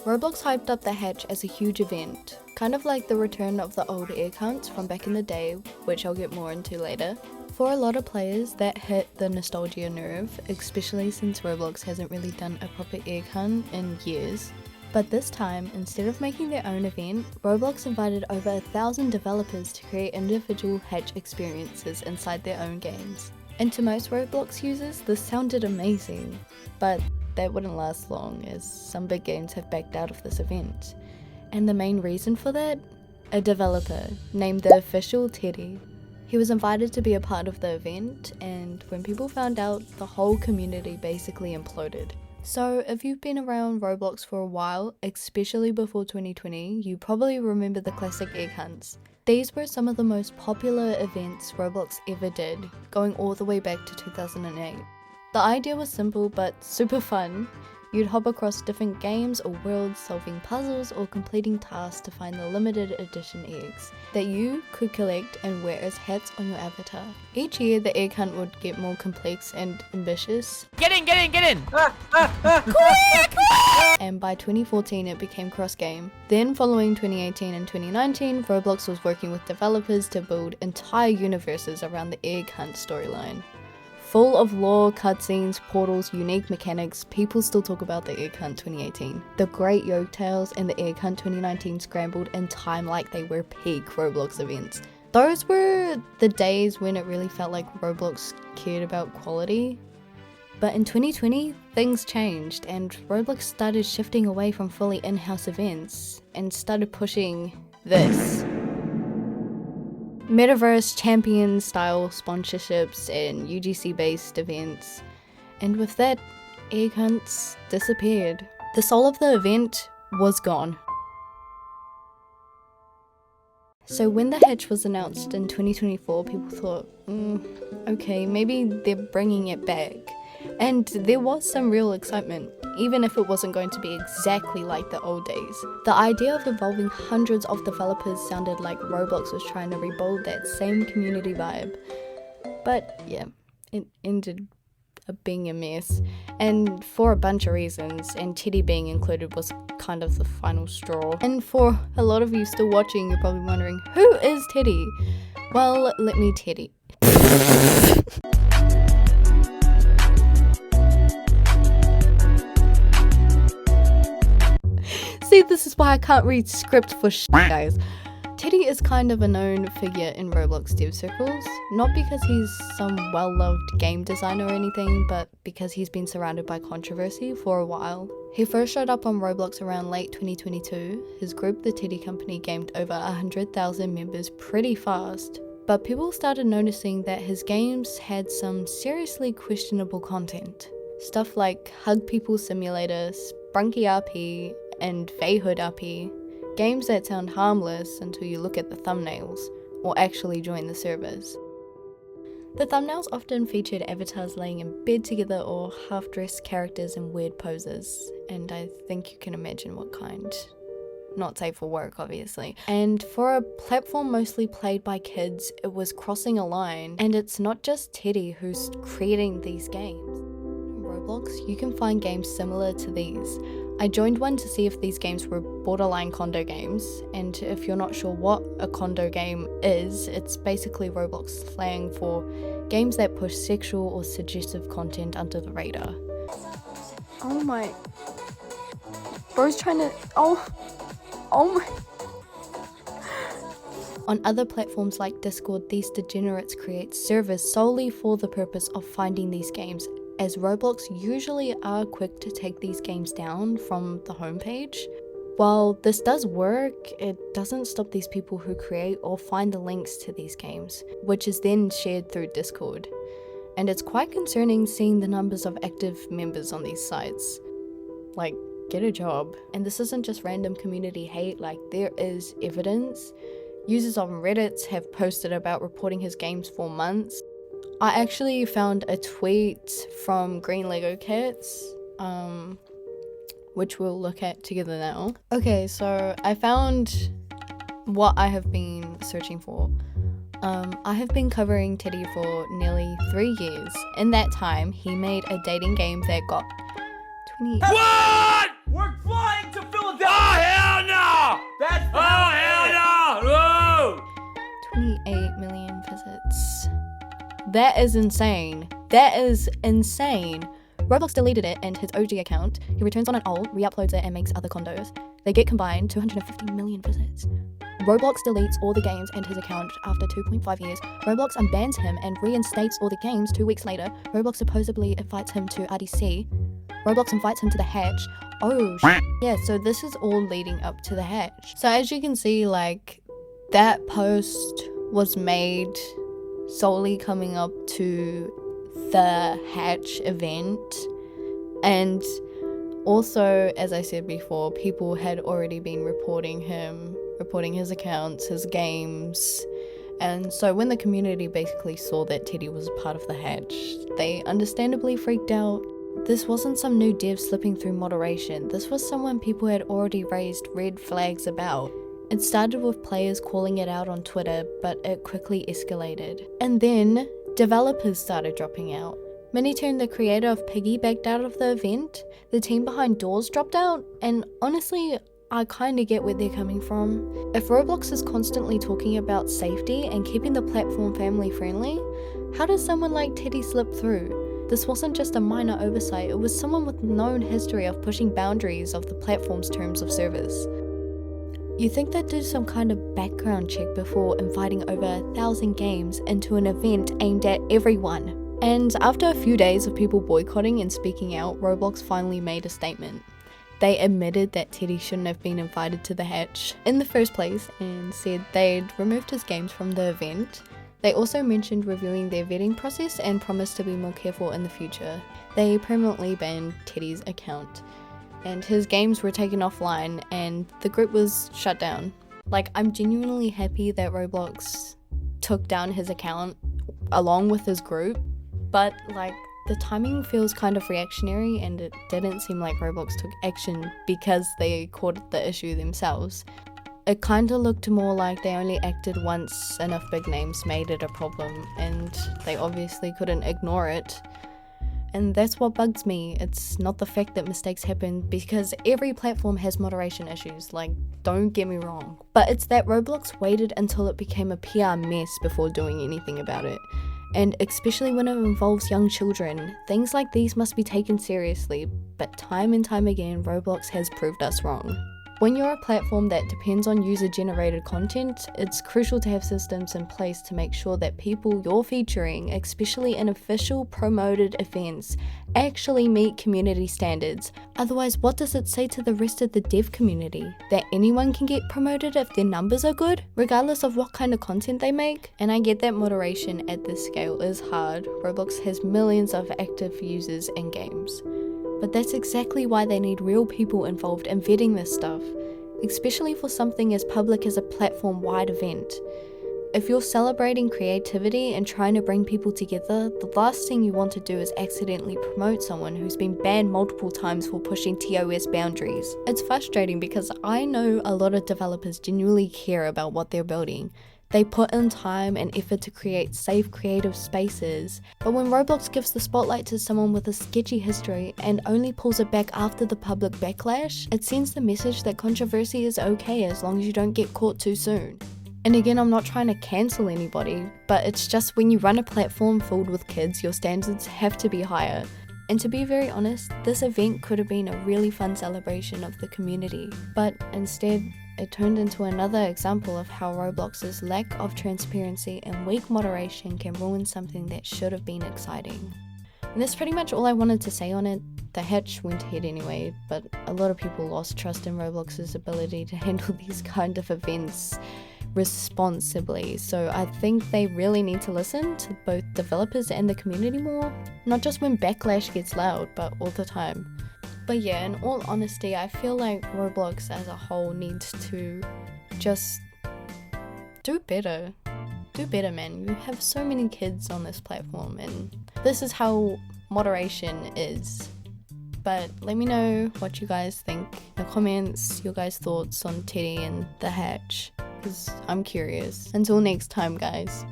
Roblox hyped up the hatch as a huge event, kind of like the return of the old egg hunts from back in the day, which I'll get more into later. For a lot of players, that hit the nostalgia nerve, especially since Roblox hasn't really done a proper egg hunt in years. But this time, instead of making their own event, Roblox invited over 1,000 developers to create individual hatch experiences inside their own games. And to most Roblox users, this sounded amazing, but that wouldn't last long, as some big games have backed out of this event. And the main reason for that? A developer named the official Teddy. He was invited to be a part of the event, and when people found out, the whole community basically imploded. So if you've been around Roblox for a while, especially before 2020, you probably remember the classic egg hunts. These were some of the most popular events Roblox ever did, going all the way back to 2008. The idea was simple but super fun. You'd hop across different games or worlds, solving puzzles or completing tasks to find the limited edition eggs that you could collect and wear as hats on your avatar. Each year the egg hunt would get more complex and ambitious. Get in! Quick! And by 2014 it became cross-game. Then following 2018 and 2019, Roblox was working with developers to build entire universes around the egg hunt storyline. Full of lore, cutscenes, portals, unique mechanics, people still talk about the Egg Hunt 2018. The Great Yoke Tales and the Egg Hunt 2019 scrambled in time like they were peak Roblox events. Those were the days when it really felt like Roblox cared about quality. But in 2020, things changed and Roblox started shifting away from fully in-house events and started pushing this. Metaverse champion style sponsorships and UGC based events, and with that, egg hunts disappeared. The soul of the event was gone. So when the hatch was announced in 2024, people thought, okay, maybe they're bringing it back. And there was some real excitement, even if it wasn't going to be exactly like the old days. The idea of involving hundreds of developers sounded like Roblox was trying to rebuild that same community vibe. But yeah, it ended up being a mess, and for a bunch of reasons, and Teddy being included was kind of the final straw. And for a lot of you still watching, you're probably wondering, who is Teddy? Well, let me Teddy. See, this is why I can't read script for guys. Teddy is kind of a known figure in Roblox dev circles, not because he's some well-loved game designer or anything, but because he's been surrounded by controversy for a while. He first showed up on Roblox around late 2022. His group, the Teddy Company, gained over 100,000 members pretty fast. But people started noticing that his games had some seriously questionable content. Stuff like Hug People Simulator, Sprunky RP, and Vayhood RP, games that sound harmless until you look at the thumbnails, or actually join the servers. The thumbnails often featured avatars laying in bed together or half-dressed characters in weird poses, and I think you can imagine what kind. Not safe for work, obviously. And for a platform mostly played by kids, it was crossing a line, and it's not just Teddy who's creating these games. In Roblox, you can find games similar to these. I joined one to see if these games were borderline condo games, and if you're not sure what a condo game is, it's basically Roblox slang for games that push sexual or suggestive content under the radar. Oh my... Bro's trying to... Oh my... On other platforms like Discord, these degenerates create servers solely for the purpose of finding these games, as Roblox usually are quick to take these games down from the homepage. While this does work, it doesn't stop these people who create or find the links to these games, which is then shared through Discord. And it's quite concerning seeing the numbers of active members on these sites. Like, get a job. And this isn't just random community hate, like there is evidence. Users on Reddit have posted about reporting his games for months. I actually found a tweet from Green Lego Cats, which we'll look at together now. Okay, so I found what I have been searching for. I have been covering Teddy for nearly 3 years. In that time, he made a dating game that got 20... What? We're flying to Philadelphia! That is insane. That is insane. Roblox deleted it and his OG account. He returns on an old, re-uploads it and makes other condos. They get combined 250 million visits. Roblox deletes all the games and his account after 2.5 years. Roblox unbans him and reinstates all the games 2 weeks later. Roblox supposedly invites him to RDC. Roblox invites him to the hatch. Oh, yeah, so this is all leading up to the hatch. So as you can see, like, that post was made solely coming up to the hatch event. And also, as I said before, people had already been reporting his accounts, his games. And so when the community basically saw that Teddy was a part of the hatch, they understandably freaked out. This wasn't some new dev slipping through moderation. This was someone people had already raised red flags about. It started with players calling it out on Twitter, but it quickly escalated. And then developers started dropping out. Minitoon, the creator of Piggy, backed out of the event. The team behind Doors dropped out, and honestly, I kinda get where they're coming from. If Roblox is constantly talking about safety and keeping the platform family friendly, how does someone like Teddy slip through? This wasn't just a minor oversight, it was someone with known history of pushing boundaries of the platform's terms of service. You think they'd do some kind of background check before inviting over 1,000 games into an event aimed at everyone. And after a few days of people boycotting and speaking out, Roblox finally made a statement. They admitted that Teddy shouldn't have been invited to the hatch in the first place and said they'd removed his games from the event. They also mentioned reviewing their vetting process and promised to be more careful in the future. They permanently banned Teddy's account, and his games were taken offline and the group was shut down. Like, I'm genuinely happy that Roblox took down his account along with his group, but like, the timing feels kind of reactionary and it didn't seem like Roblox took action because they caught the issue themselves. It kinda looked more like they only acted once enough big names made it a problem, and they obviously couldn't ignore it. And that's what bugs me. It's not the fact that mistakes happen, because every platform has moderation issues, like, don't get me wrong. But it's that Roblox waited until it became a PR mess before doing anything about it. And especially when it involves young children, things like these must be taken seriously, but time and time again, Roblox has proved us wrong. When you're a platform that depends on user-generated content, it's crucial to have systems in place to make sure that people you're featuring, especially in official promoted events, actually meet community standards. Otherwise, what does it say to the rest of the dev community? That anyone can get promoted if their numbers are good, regardless of what kind of content they make? And I get that moderation at this scale is hard. Roblox has millions of active users and games. But that's exactly why they need real people involved in vetting this stuff, especially for something as public as a platform-wide event. If you're celebrating creativity and trying to bring people together, the last thing you want to do is accidentally promote someone who's been banned multiple times for pushing TOS boundaries. It's frustrating because I know a lot of developers genuinely care about what they're building. They put in time and effort to create safe, creative spaces. But when Roblox gives the spotlight to someone with a sketchy history and only pulls it back after the public backlash, it sends the message that controversy is okay as long as you don't get caught too soon. And again, I'm not trying to cancel anybody, but it's just when you run a platform filled with kids, your standards have to be higher. And to be very honest, this event could have been a really fun celebration of the community, but instead, it turned into another example of how Roblox's lack of transparency and weak moderation can ruin something that should have been exciting. And that's pretty much all I wanted to say on it. The hatch went ahead anyway, but a lot of people lost trust in Roblox's ability to handle these kind of events responsibly. So I think they really need to listen to both developers and the community more, not just when backlash gets loud, but all the time. But yeah, in all honesty, I feel like Roblox as a whole needs to just do better. Do better, man. You have so many kids on this platform, and this is how moderation is. But let me know what you guys think in the comments, your guys' thoughts on Teddy and the hatch, because I'm curious. Until next time, guys.